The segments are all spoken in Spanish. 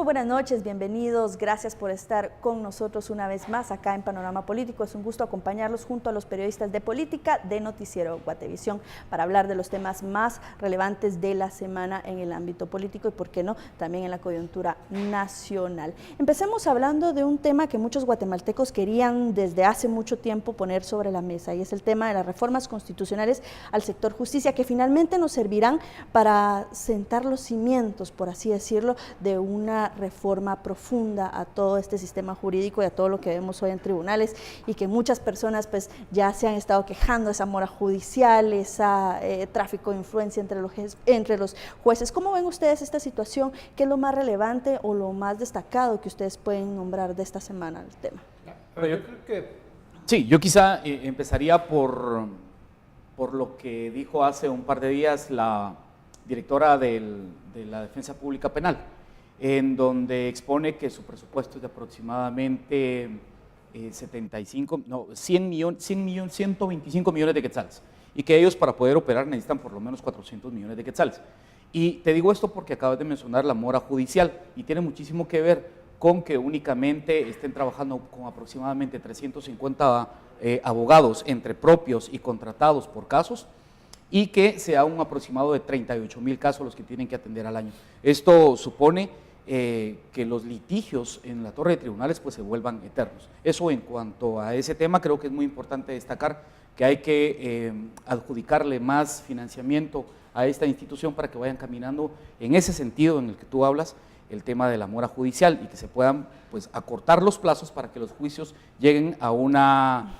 Muy buenas noches, bienvenidos, gracias por estar con nosotros una vez más acá en Panorama Político. Es un gusto acompañarlos junto a los periodistas de política de Noticiero Guatevisión para hablar de los temas más relevantes de la semana en el ámbito político y, por qué no, también en la coyuntura nacional. Empecemos hablando de un tema que muchos guatemaltecos querían desde hace mucho tiempo poner sobre la mesa, y es el tema de las reformas constitucionales al sector justicia, que finalmente nos servirán para sentar los cimientos, por así decirlo, de una reforma profunda a todo este sistema jurídico y a todo lo que vemos hoy en tribunales, y que muchas personas pues ya se han estado quejando de esa mora judicial, ese tráfico de influencia entre los jueces. ¿Cómo ven ustedes esta situación? ¿Qué es lo más relevante o lo más destacado que ustedes pueden nombrar de esta semana el tema? Pero yo creo que sí, yo quizá empezaría por lo que dijo hace un par de días la directora de la Defensa Pública Penal, en donde expone que su presupuesto es de aproximadamente 125 millones de quetzales, y que ellos, para poder operar, necesitan por lo menos 400 millones de quetzales. Y te digo esto porque acabas de mencionar la mora judicial, y tiene muchísimo que ver con que únicamente estén trabajando con aproximadamente 350 abogados entre propios y contratados por casos, y que sea un aproximado de 38,000 casos los que tienen que atender al año. Esto supone que los litigios en la torre de tribunales pues se vuelvan eternos. Eso, en cuanto a ese tema, creo que es muy importante destacar que hay que adjudicarle más financiamiento a esta institución para que vayan caminando en ese sentido en el que tú hablas, el tema de la mora judicial, y que se puedan pues acortar los plazos para que los juicios lleguen a una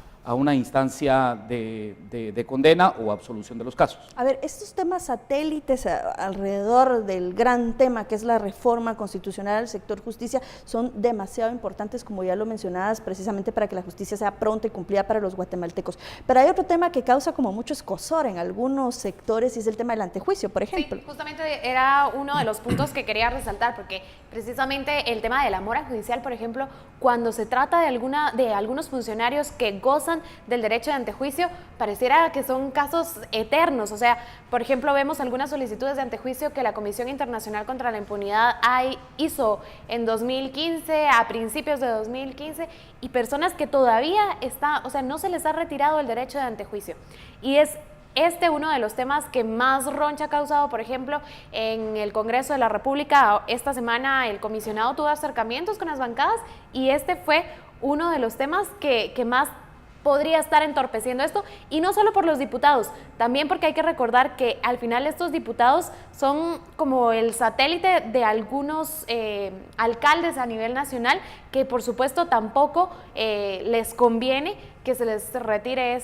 instancia de condena o absolución de los casos. A ver, estos temas satélites alrededor del gran tema que es la reforma constitucional al sector justicia son demasiado importantes, como ya lo mencionabas, precisamente para que la justicia sea pronta y cumplida para los guatemaltecos. Pero hay otro tema que causa como mucho escozor en algunos sectores, y es el tema del antejuicio, por ejemplo. Sí, justamente era uno de los puntos que quería resaltar, porque precisamente el tema de la mora judicial, por ejemplo, cuando se trata de algunos funcionarios que gozan del derecho de antejuicio, pareciera que son casos eternos. O sea, por ejemplo, vemos algunas solicitudes de antejuicio que la Comisión Internacional contra la Impunidad hizo en 2015, a principios de 2015, y personas que todavía no se les ha retirado el derecho de antejuicio. Y es uno de los temas que más roncha ha causado. Por ejemplo, en el Congreso de la República, esta semana el comisionado tuvo acercamientos con las bancadas, y este fue uno de los temas que más podría estar entorpeciendo esto, y no solo por los diputados, también porque hay que recordar que al final estos diputados son como el satélite de algunos alcaldes a nivel nacional, que por supuesto tampoco les conviene que se les retire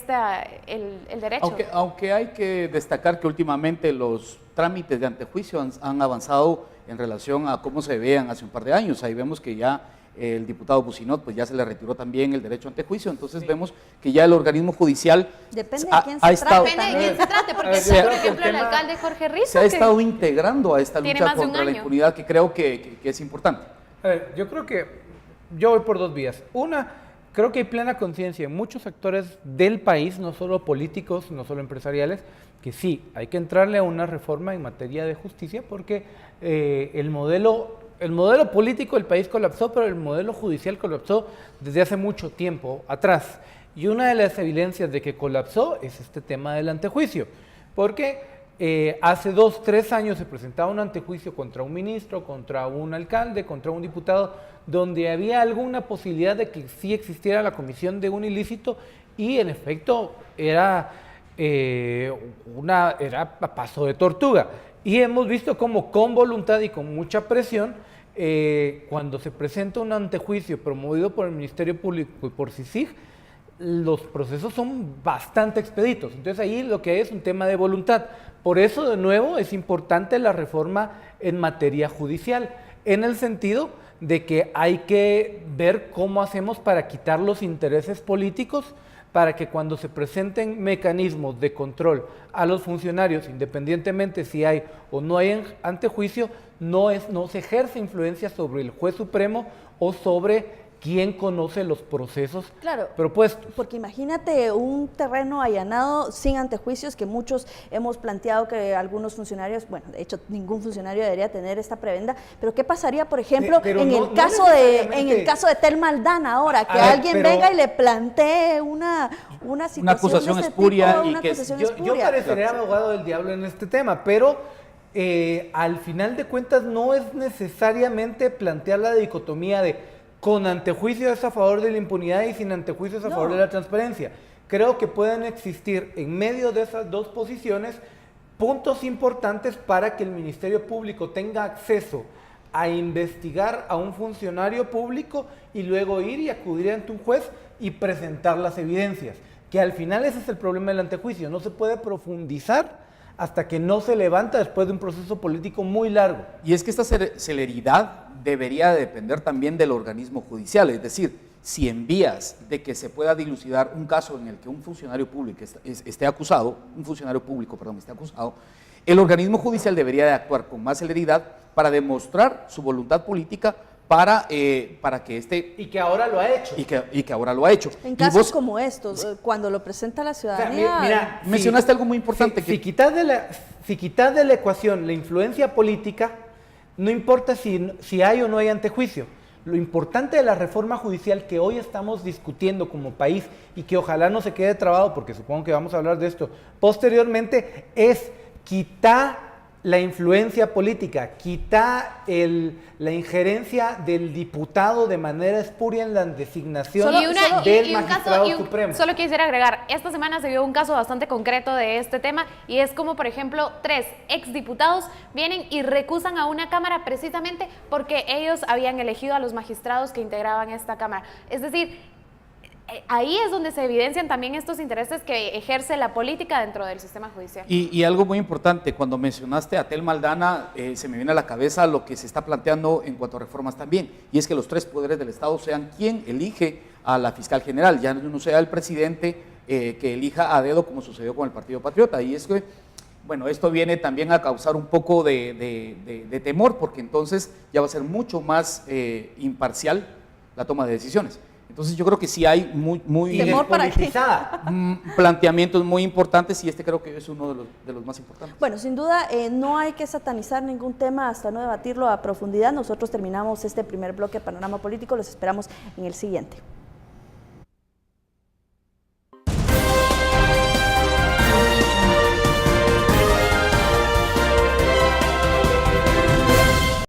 el derecho. Aunque hay que destacar que últimamente los trámites de antejuicio han avanzado en relación a cómo se veían hace un par de años. Ahí vemos que ya el diputado Bucinot pues ya se le retiró también el derecho a antejuicio, entonces vemos que ya el organismo judicial depende de quién se trate, porque por ejemplo el alcalde Jorge Rizo se ha estado integrando a esta lucha contra la impunidad, que creo que es importante. A ver, yo creo que yo voy por dos vías. Una, creo que hay plena conciencia en muchos sectores del país, no solo políticos, no solo empresariales, que sí, hay que entrarle a una reforma en materia de justicia, porque el modelo político del país colapsó, pero el modelo judicial colapsó desde hace mucho tiempo atrás. Y una de las evidencias de que colapsó es este tema del antejuicio, porque hace 2, 3 años se presentaba un antejuicio contra un ministro, contra un alcalde, contra un diputado, donde había alguna posibilidad de que sí existiera la comisión de un ilícito, y en efecto era a paso de tortuga. Y hemos visto cómo con voluntad y con mucha presión, cuando se presenta un antejuicio promovido por el Ministerio Público y por CICIG, los procesos son bastante expeditos. Entonces ahí lo que es un tema de voluntad. Por eso, de nuevo, es importante la reforma en materia judicial, en el sentido de que hay que ver cómo hacemos para quitar los intereses políticos, para que cuando se presenten mecanismos de control a los funcionarios, independientemente si hay o no hay antejuicio, no se ejerce influencia sobre el juez supremo o sobre quién conoce los procesos Claro, propuestos. porque imagínate un terreno allanado sin antejuicios, que muchos hemos planteado que algunos funcionarios, bueno, de hecho ningún funcionario debería tener esta prebenda, pero ¿qué pasaría, por ejemplo, Pero en, no- el no caso en el caso de Telma Aldana ahora, que A ver, alguien pero- venga y le plantee una situación acusación de este espuria tipo, y una que acusación Yo espuria? pareceré abogado del diablo en este tema, pero al final de cuentas no es necesariamente plantear la dicotomía de con antejuicio es a favor de la impunidad y sin antejuicio es a favor de la transparencia. Creo que pueden existir en medio de esas dos posiciones puntos importantes para que el Ministerio Público tenga acceso a investigar a un funcionario público y luego ir y acudir ante un juez y presentar las evidencias. Que al final ese es el problema del antejuicio, no se puede profundizar hasta que no se levanta después de un proceso político muy largo. Y es que esta celeridad debería depender también del organismo judicial, es decir, si en vías de que se pueda dilucidar un caso en el que un funcionario público esté acusado, el organismo judicial debería de actuar con más celeridad para demostrar su voluntad política para que este... Y que ahora lo ha hecho. Y que ahora lo ha hecho. En Y casos vos como estos, cuando lo presenta la O sea, ciudadanía... mira, mencionaste algo muy importante. Si quitas de la ecuación la influencia política, no importa si hay o no hay antejuicio. Lo importante de la reforma judicial que hoy estamos discutiendo como país y que ojalá no se quede trabado, porque supongo que vamos a hablar de esto posteriormente, es quitar la influencia política, quita la injerencia del diputado de manera espuria en la designación del magistrado supremo. Solo quisiera agregar, esta semana se vio un caso bastante concreto de este tema y es como, por ejemplo, 3 exdiputados vienen y recusan a una cámara precisamente porque ellos habían elegido a los magistrados que integraban esta cámara. Es decir, ahí es donde se evidencian también estos intereses que ejerce la política dentro del sistema judicial. Y algo muy importante, cuando mencionaste a Telma Aldana, se me viene a la cabeza lo que se está planteando en cuanto a reformas también, y es que los 3 poderes del Estado sean quien elige a la fiscal general, ya no sea el presidente que elija a dedo como sucedió con el Partido Patriota, y es que, bueno, esto viene también a causar un poco de temor, porque entonces ya va a ser mucho más imparcial la toma de decisiones. Entonces yo creo que sí hay Y ¿Temor para qué? despolitizada. planteamientos muy importantes y este creo que es uno de los más importantes. Bueno, sin duda no hay que satanizar ningún tema hasta no debatirlo a profundidad. Nosotros terminamos este primer bloque de Panorama Político, los esperamos en el siguiente.